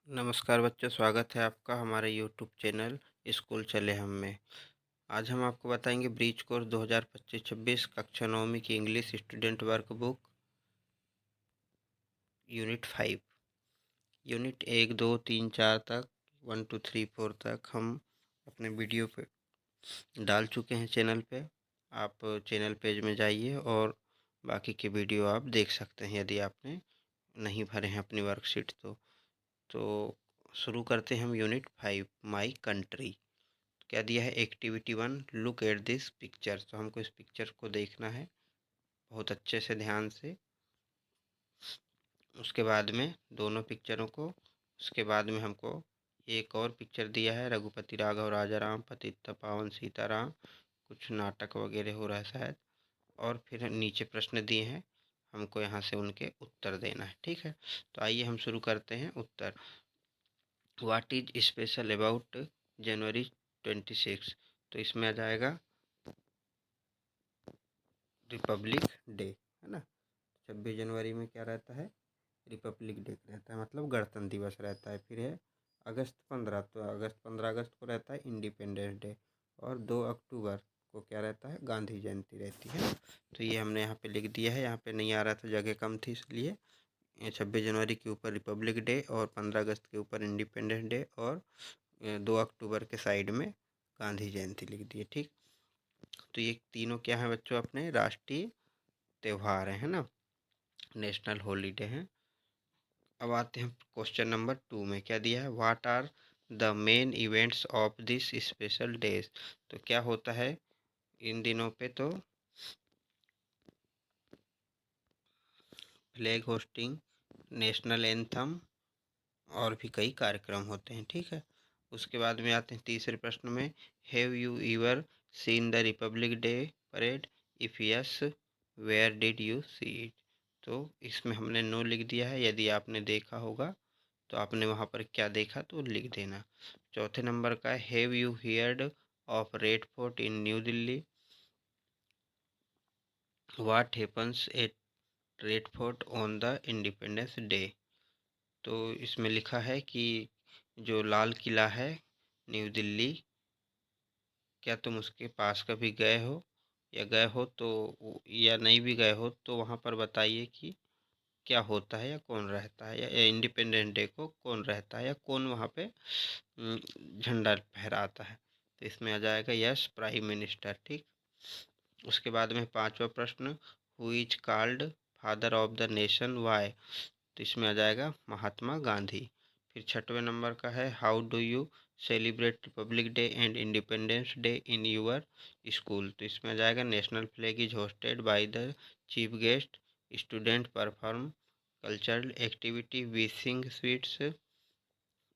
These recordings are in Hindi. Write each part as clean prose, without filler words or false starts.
नमस्कार बच्चों, स्वागत है आपका हमारे यूट्यूब चैनल स्कूल चले हम में। आज हम आपको बताएंगे ब्रीच कोर्स 2025-26 कक्षा 9वीं की English student workbook unit 5। Unit 1, 2, 3, 4 तक 1, 2, 3, 4 तक हम अपने वीडियो पे डाल चुके हैं चैनल पे। आप चैनल पेज में जाइए और बाकी के वीडियो आप देख सकते हैं यदि आपने नहीं भरे हैं अपनी वर्कशीट तो शुरू करते हैं हम यूनिट 5 माई कंट्री। क्या दिया है? Activity 1, look at this picture. तो हमको इस पिक्चर को देखना है बहुत अच्छे से, ध्यान से। उसके बाद में दोनों पिक्चरों को, उसके बाद में हमको एक और पिक्चर दिया है, रघुपति राघव राजा राम पतित पावन सीताराम, कुछ नाटक वगैरह हो रहा है शायद। और फिर नीचे प्रश्न दिए हैं, हमको यहाँ से उनके उत्तर देना है। ठीक है, तो आइए हम शुरू करते हैं। उत्तर, व्हाट इज स्पेशल अबाउट जनवरी 26? तो इसमें आ जाएगा रिपब्लिक डे, है ना। 26 जनवरी में क्या रहता है? रिपब्लिक डे रहता है, मतलब गणतंत्र दिवस रहता है। फिर है अगस्त 15, तो 15 अगस्त को रहता है इंडिपेंडेंस डे। और 2 अक्टूबर को क्या रहता है? गांधी जयंती रहती है। तो ये हमने यहाँ पे लिख दिया है, यहाँ पे नहीं आ रहा था, जगह कम थी, इसलिए 26 जनवरी के ऊपर रिपब्लिक डे और 15 अगस्त के ऊपर इंडिपेंडेंस डे और 2 अक्टूबर के साइड में गांधी जयंती लिख दिए। ठीक, तो ये तीनों क्या है बच्चों? अपने राष्ट्रीय त्यौहार है ना, नेशनल हॉलीडे हैं। अब आते हैं क्वेश्चन नंबर 2 में। क्या दिया है? What are the main events of this special days? तो क्या होता है इन दिनों पे? तो फ्लैग होस्टिंग, नेशनल एंथम और भी कई कार्यक्रम होते हैं। ठीक है, उसके बाद में आते हैं तीसरे प्रश्न में। Have you ever seen the Republic Day parade? If yes, where did you see it? तो इसमें हमने नो लिख दिया है, यदि आपने देखा होगा तो आपने वहाँ पर क्या देखा तो लिख देना। चौथे नंबर का, have you heard of red fort in new Delhi? What happens at red fort on the independence day? तो इसमें लिखा है कि जो लाल किला है न्यू दिल्ली, क्या तुम उसके पास कभी गए हो, या गए हो तो, या नहीं भी गए हो तो वहाँ पर बताइए कि क्या होता है या कौन रहता है, या इंडिपेंडेंस डे को कौन रहता है या कौन वहाँ पे झंडा फहराता है? तो इसमें आ जाएगा यस, प्राइम मिनिस्टर। ठीक, उसके बाद में पांचवा प्रश्न, who is called father of the nation why? तो इसमें आ जाएगा महात्मा गांधी। फिर छठवें नंबर का है, how do you celebrate Republic Day and Independence Day in your school? तो इसमें आ जाएगा national flag is hosted by the chief guest, student perform cultural activity, wishing sweets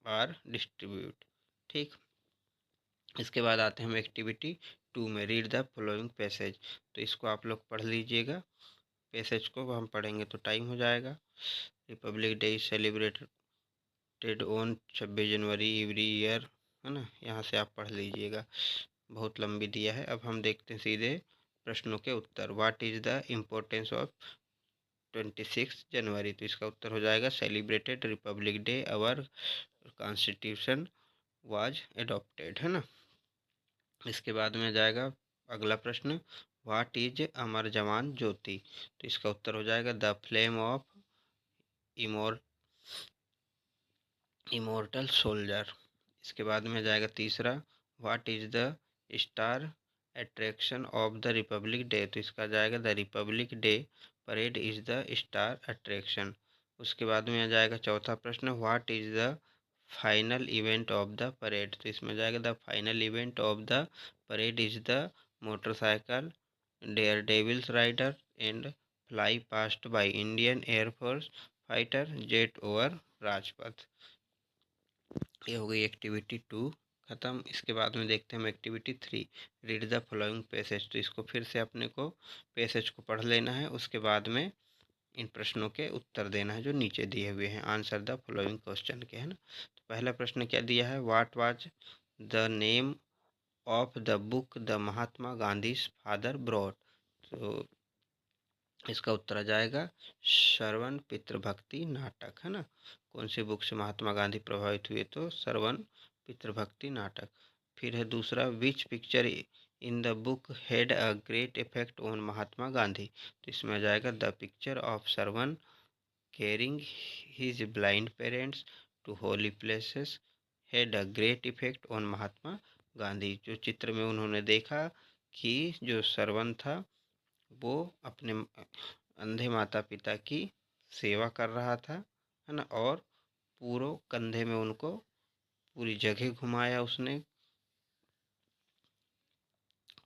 are distribute. ठीक, इसके बाद आते हैं हम एक्टिविटी 2 में, रीड द फॉलोइंग पैसेज। तो इसको आप लोग पढ़ लीजिएगा, पैसेज को हम पढ़ेंगे तो टाइम हो जाएगा। Republic day is celebrated on 26 January every year, है ना। यहाँ से आप पढ़ लीजिएगा, बहुत लंबी दिया है। अब हम देखते हैं सीधे प्रश्नों के उत्तर। What is the importance of 26 January? तो इसका उत्तर हो जाएगा celebrated republic day our constitution was adopted, है ना। इसके बाद में जाएगा अगला प्रश्न, व्हाट इज अमर जवान ज्योति? तो इसका उत्तर हो जाएगा the flame of immortal soldier. इसके बाद में जाएगा तीसरा, what is the star attraction of the Republic Day? तो इसका जाएगा the Republic Day parade is the star attraction. उसके बाद में आ जाएगा चौथा प्रश्न, what is the final event of the parade? तो इसमें जाएगा the final event of the parade is the motorcycle daredevils rider and fly past by Indian air force fighter jet over Rajpath. ये हो गई एक्टिविटी 2 खत्म। इसके बाद में देखते हैं हम activity 3, read the following passage. तो इसको फिर से अपने को पैसेज को पढ़ लेना है, उसके बाद में इन प्रश्नों के उत्तर देना है जो नीचे दिए हुए हैं, आंसर द फॉलोइंग क्वेश्चन के, है ना। तो पहला प्रश्न क्या दिया है, what was the name of the book the Mahatma Gandhi father brought? तो इसका उत्तर आ जाएगा श्रवण पितृभक्ति नाटक, है ना। कौन सी बुक से महात्मा गांधी प्रभावित हुए? तो श्रवण पितृभक्ति नाटक। फिर है दूसरा, which picture in the book had a great effect on Mahatma Gandhi? तो इसमें आ जाएगा the picture of Shravan carrying his blind parents to holy places had a great effect on Mahatma Gandhi. जो चित्र में उन्होंने देखा कि जो श्रवण था वो अपने अंधे माता पिता की सेवा कर रहा था, है ना, और पूरे कंधे में उनको पूरी जगह घुमाया उसने,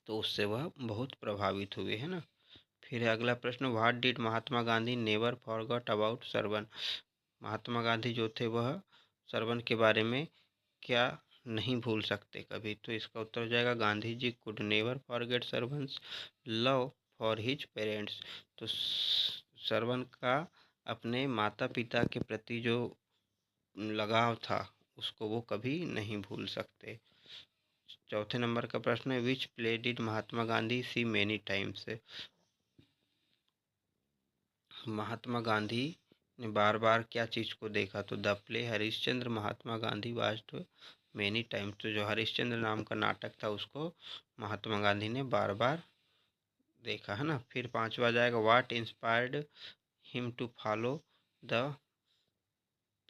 तो उससे वह बहुत प्रभावित हुए, है ना। फिर है अगला प्रश्न, what did Mahatma Gandhi never forgot about Shravan? Mahatma Gandhi जो थे वह श्रवण के बारे में क्या नहीं भूल सकते कभी? तो इसका उत्तर हो जाएगा Gandhi ji could never forget Shravan's love for his parents. तो श्रवण का अपने माता पिता के प्रति जो लगाव था उसको वो कभी नहीं भूल सकते। चौथे नंबर का प्रश्न है, which play did Mahatma Gandhi see many times? Mahatma Gandhi ने बार बार क्या चीज़ को देखा? तो the play Harishchandra Mahatma Gandhi watched many times. तो जो हरिश्चंद्र नाम का नाटक था उसको महात्मा गांधी ने बार बार देखा, है ना। फिर पांचवा जाएगा, what inspired him to follow the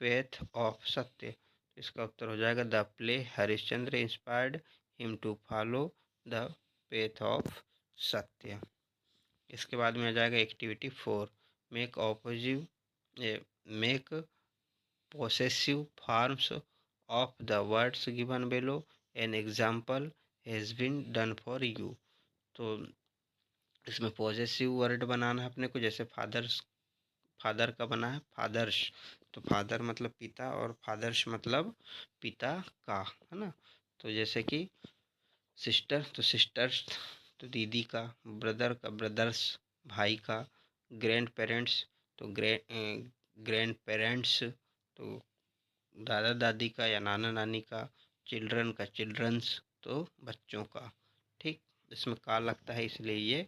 path of satya? इसका उत्तर हो जाएगा the play Harishchandra inspired him to follow the path of satya. इसके बाद में आ जाएगा activity 4, make possessive make possessive forms of the words given below. An example has been done for you. तो इसमें पॉजेसिव वर्ड बनाना है अपने को, जैसे फादर्स, फादर का बना है फादर्स, तो फादर मतलब पिता और फादर्स मतलब पिता का, है ना। तो जैसे कि सिस्टर तो सिस्टर्स, तो दीदी का, ब्रदर का ब्रदर्स, भाई का, ग्रैंड पेरेंट्स तो ग्रैंड पेरेंट्स, तो दादा दादी का या नाना नानी का, चिल्ड्रन का चिल्ड्रंस, तो बच्चों का। ठीक, इसमें का लगता है इसलिए ये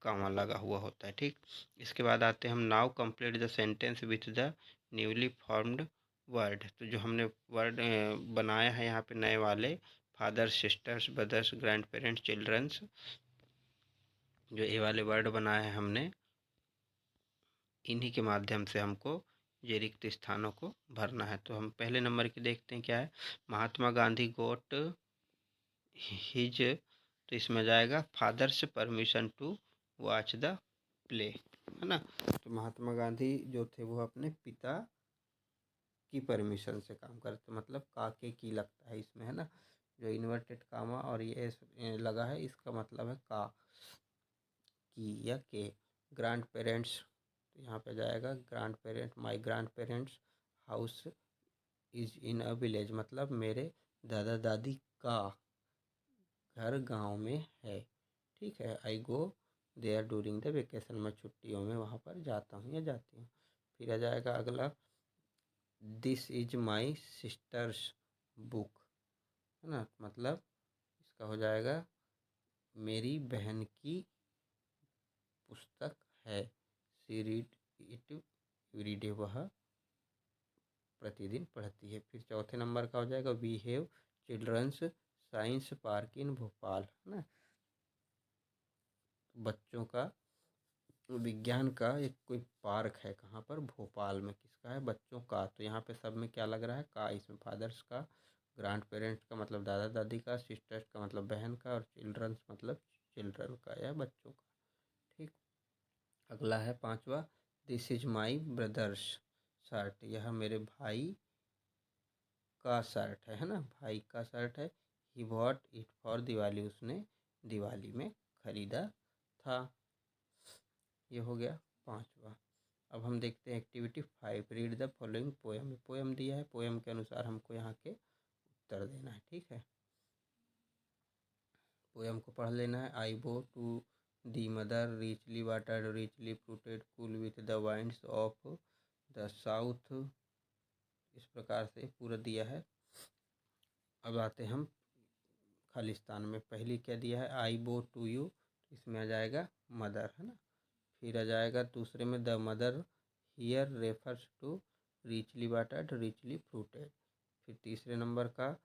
कामा लगा हुआ होता है। ठीक, इसके बाद आते हैं हम, now complete the sentence with the newly formed word. तो जो हमने वर्ड बनाया है यहाँ पे नए वाले, father sisters brothers grandparents childrens, जो ये वाले वर्ड बनाए हैं हमने, इन्हीं के माध्यम से हमको ये रिक्त स्थानों को भरना है। तो हम पहले नंबर की देखते हैं क्या है, महात्मा गांधी गोट हिज, तो इसमें जाएगा father's permission to watch the play, है ना। तो महात्मा गांधी जो थे वो अपने पिता की परमिशन से काम करते, मतलब काके की लगता है इसमें, है ना। जो इन्वर्टेड कामा और ये लगा है इसका मतलब है का की या के। ग्रैंड पेरेंट्स, तो यहाँ पे जाएगा grand parent, my grand parents house is in a village, मतलब मेरे दादा दादी का घर गांव में है। ठीक है, I go there during the vacation, मैं छुट्टियों में वहाँ पर जाता हूँ या जाती हूँ। फिर आ जाएगा अगला, this is my sisters book, है ना, मतलब इसका हो जाएगा मेरी बहन की पुस्तक है, सी रीड इट एवरी डे, वह प्रतिदिन पढ़ती है। फिर चौथे नंबर का हो जाएगा, we have childrens science park in Bhopal, है ना, बच्चों का विज्ञान का एक कोई पार्क है, कहाँ पर, भोपाल में। किसका है, बच्चों का। तो यहाँ पे सब में क्या लग रहा है, का। इसमें फादर्स का, ग्रैंड पेरेंट्स का मतलब दादा दादी का, सिस्टर्स का मतलब बहन का, और चिल्ड्रंस मतलब चिल्ड्रन का या बच्चों का। ठीक, अगला है पांचवा, this is my brothers shirt, यह मेरे भाई का शर्ट है ना, भाई का शर्ट है। He bought it for Diwali, उसने दिवाली में खरीदा था। ये हो गया पांचवा। अब हम देखते हैं activity 5, read the following poem. Poem दिया है, पोएम के अनुसार हमको यहाँ के उत्तर देना है। ठीक है, पोएम को पढ़ लेना है। I go to the mother richly watered richly fruited cool with the winds of the south, इस प्रकार से पूरा दिया है। अब आते हम खालिस्तान में, पहली क्या दिया है, आई बो टू यू, इसमें आ जाएगा मदर, है ना। फिर आ जाएगा दूसरे में the mother here refers to richly watered richly fruited. फिर तीसरे नंबर का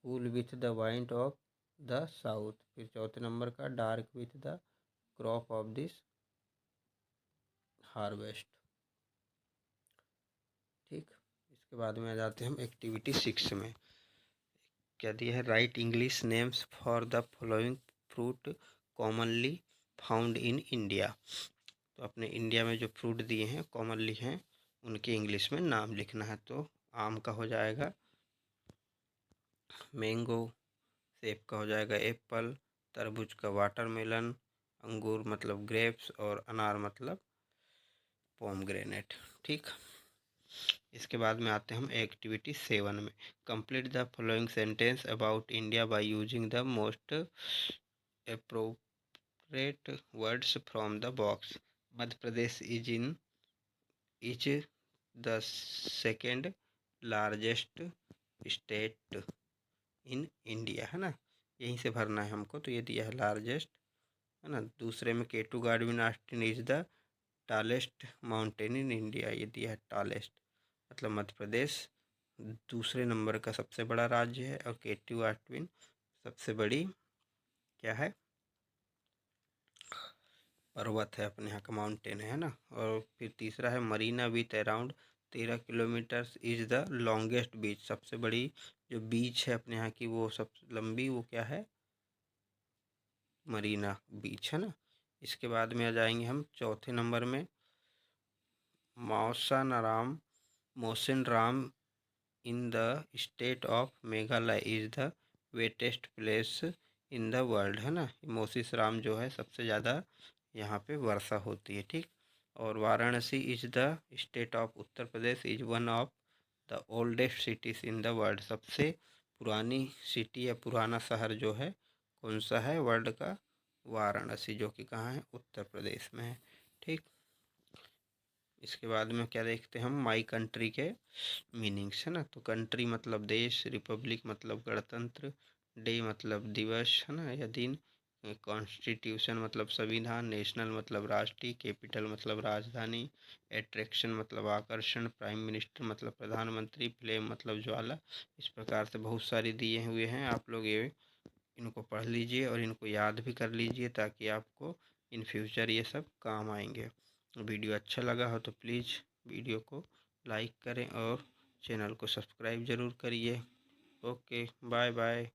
cool with the wind of the south. फिर चौथे नंबर का dark with the crop of this harvest. ठीक, इसके बाद में आ जाते हैं हम एक्टिविटी 6 में। क्या दिया है? Right English names for the following fruit commonly found in India. तो अपने इंडिया में जो फ्रूट दिए हैं कॉमनली हैं उनके इंग्लिश में नाम लिखना है। तो आम का हो जाएगा मैंगो, सेब का हो जाएगा एप्पल, तरबूज का वाटरमेलन, अंगूर मतलब ग्रेप्स और अनार मतलब पोमग्रेनेट। ठीक, इसके बाद में आते हैं हम एक्टिविटी 7 में। Complete the following sentence about India by using the most appropriate words from the box. Madhya Pradesh is the second largest state in India, है ना, यहीं से भरना है हमको। तो ये दिया है लार्जेस्ट, है ना। दूसरे में K two Godwin Austen is the tallest mountain in India, ये दिया है टालेस्ट, मतलब मध्य प्रदेश दूसरे नंबर का सबसे बड़ा राज्य है और केटू गार्डविन सबसे बड़ी क्या है, पर्वत है, अपने यहाँ का माउंटेन है ना। और फिर तीसरा है Marina with around 13 kilometres is the longest beach, सबसे बड़ी जो बीच है अपने यहाँ की वो सबसे लंबी वो क्या है, मरीना बीच, है ना। इसके बाद में आ जाएंगे हम चौथे नंबर में। Mawsynram in the state of Meghalaya is the wettest place in the world, है ना। मोसिस राम जो है सबसे ज़्यादा यहाँ पे वर्षा होती है। ठीक, और Varanasi is the state of Uttar Pradesh is one of the oldest cities in the world, सबसे पुरानी सिटी या पुराना शहर जो है कौन सा है वर्ल्ड का, वाराणसी, जो कि कहाँ है, उत्तर प्रदेश में है। ठीक, इसके बाद में क्या देखते हैं हम, माई कंट्री के मीनिंग्स, है ना। तो कंट्री मतलब देश, रिपब्लिक मतलब गणतंत्र, डे मतलब दिवस, है ना या दिन, कॉन्स्टिट्यूशन मतलब संविधान, नेशनल मतलब राष्ट्रीय, कैपिटल मतलब राजधानी, एट्रैक्शन मतलब आकर्षण, प्राइम मिनिस्टर मतलब प्रधानमंत्री, फ्लेम मतलब ज्वाला। इस प्रकार से बहुत सारी दिए हुए हैं, आप लोग ये इनको पढ़ लीजिए और इनको याद भी कर लीजिए ताकि आपको इन फ्यूचर ये सब काम आएंगे। वीडियो अच्छा लगा हो तो प्लीज़ वीडियो को लाइक करें और चैनल को सब्सक्राइब ज़रूर करिए। Okay, bye bye.